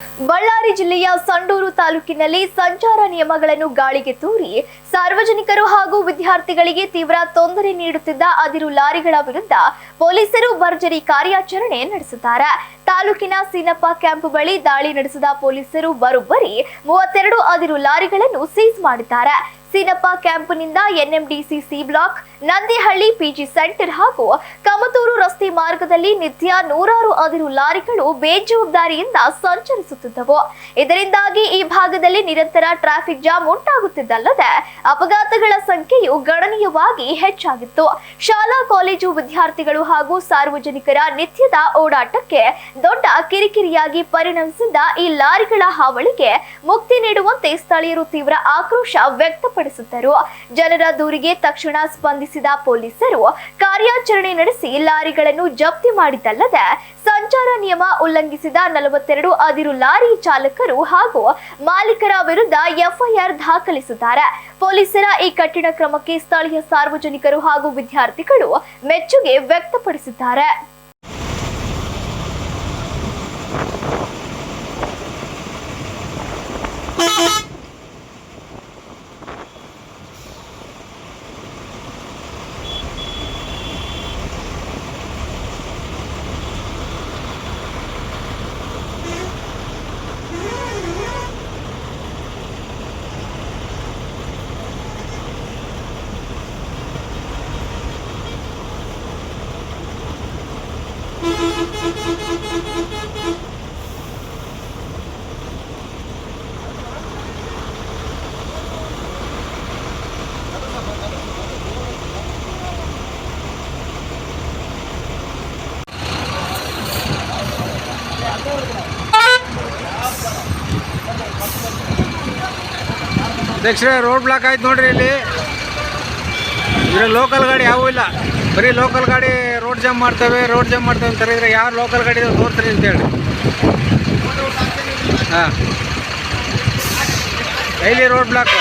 ಬಳ್ಳಾರಿ ಜಿಲ್ಲೆಯ ಸಂಡೂರು ತಾಲೂಕಿನಲ್ಲಿ ಸಂಚಾರ ನಿಯಮಗಳನ್ನು ಗಾಳಿಗೆ ತೂರಿ ಸಾರ್ವಜನಿಕರು ಹಾಗೂ ವಿದ್ಯಾರ್ಥಿಗಳಿಗೆ ತೀವ್ರ ತೊಂದರೆ ನೀಡುತ್ತಿದ್ದ ಅದಿರು ಲಾರಿಗಳ ವಿರುದ್ಧ ಪೊಲೀಸರು ಭರ್ಜರಿ ಕಾರ್ಯಾಚರಣೆ ನಡೆಸಿದ್ದಾರೆ. ತಾಲೂಕಿನ ಸೀನಪ್ಪ ಕ್ಯಾಂಪ್ ಬಳಿ ದಾಳಿ ನಡೆಸಿದ ಪೊಲೀಸರು ಬರೋಬ್ಬರಿ 32 ಅದಿರು ಲಾರಿಗಳನ್ನು ಸೀಸ್ ಮಾಡಿದ್ದಾರೆ. ಸೀನಪ್ಪ ಕ್ಯಾಂಪ್ನಿಂದ NMDC C block, Nandihalli PG centre ಹಾಗೂ ಕಮತೂರು ರಸ್ತೆ ಮಾರ್ಗದಲ್ಲಿ ನಿತ್ಯ ನೂರಾರು ಅದಿರು ಲಾರಿಗಳು ಬೇಜವಾಬ್ದಾರಿಯಿಂದ ಸಂಚರಿಸುತ್ತಿದ್ದವು. ಇದರಿಂದಾಗಿ ಈ ಭಾಗದಲ್ಲಿ ನಿರಂತರ ಟ್ರಾಫಿಕ್ ಜಾಮ್ ಉಂಟಾಗುತ್ತಿದ್ದಲ್ಲದೆ ಅಪಘಾತಗಳ ಸಂಖ್ಯೆಯು ಗಣನೀಯವಾಗಿ ಹೆಚ್ಚಾಗಿತ್ತು. ಶಾಲಾ ಕಾಲೇಜು ವಿದ್ಯಾರ್ಥಿಗಳು ಹಾಗೂ ಸಾರ್ವಜನಿಕರ ನಿತ್ಯದ ಓಡಾಟಕ್ಕೆ ದೊಡ್ಡ ಕಿರಿಕಿರಿಯಾಗಿ ಪರಿಣಮಿಸಿದ ಈ ಲಾರಿಗಳ ಹಾವಳಿಗೆ ಮುಕ್ತಿ ನೀಡುವಂತೆ ಸ್ಥಳೀಯರು ತೀವ್ರ ಆಕ್ರೋಶ ವ್ಯಕ್ತಪಡಿಸಿದ್ದರು. ಜನರ ದೂರಿಗೆ ತಕ್ಷಣ ಸ್ಪಂದಿಸಿದ ಪೊಲೀಸರು ಕಾರ್ಯಾಚರಣೆ ನಡೆಸಿ ಲಾರಿಗಳನ್ನು ಜಪ್ತಿ ಮಾಡಿದ್ದಲ್ಲದೆ ಸಂಚಾರ ನಿಯಮ ಉಲ್ಲಂಘಿಸಿದ 42 ಅದಿರು ಲಾರಿ ಚಾಲಕರು ಹಾಗೂ ಮಾಲೀಕರ ವಿರುದ್ಧ ಎಫ್ಐಆರ್ ದಾಖಲಿಸಿದ್ದಾರೆ. ಪೊಲೀಸರ ಈ ಕಠಿಣ ಕ್ರಮಕ್ಕೆ ಸ್ಥಳೀಯ ಸಾರ್ವಜನಿಕರು ಹಾಗೂ ವಿದ್ಯಾರ್ಥಿಗಳು ಮೆಚ್ಚುಗೆ ವ್ಯಕ್ತಪಡಿಸಿದ್ದಾರೆ. ಅಧ್ಯಕ್ಷರೇ, ರೋಡ್ ಬ್ಲಾಕ್ ಆಯ್ತು ನೋಡ್ರಿ. ಇಲ್ಲಿ ಲೋಕಲ್ ಗಾಡಿ ಯಾವೂ ಇಲ್ಲ, ಬರೀ ಲೋಕಲ್ ಗಾಡಿ ರೋಡ್ ಜಾಮ್ ಮಾಡ್ತೇವೆ ಅಂತಾರೆ. ಇದ್ರೆ ಯಾರು ಲೋಕಲ್ ಗಾಡಿ ತೋರ್ಸ್ರಿ ಅಂತೇಳಿ. ಹಾಂ, ಡೈಲಿ ರೋಡ್ ಬ್ಲಾಕ್.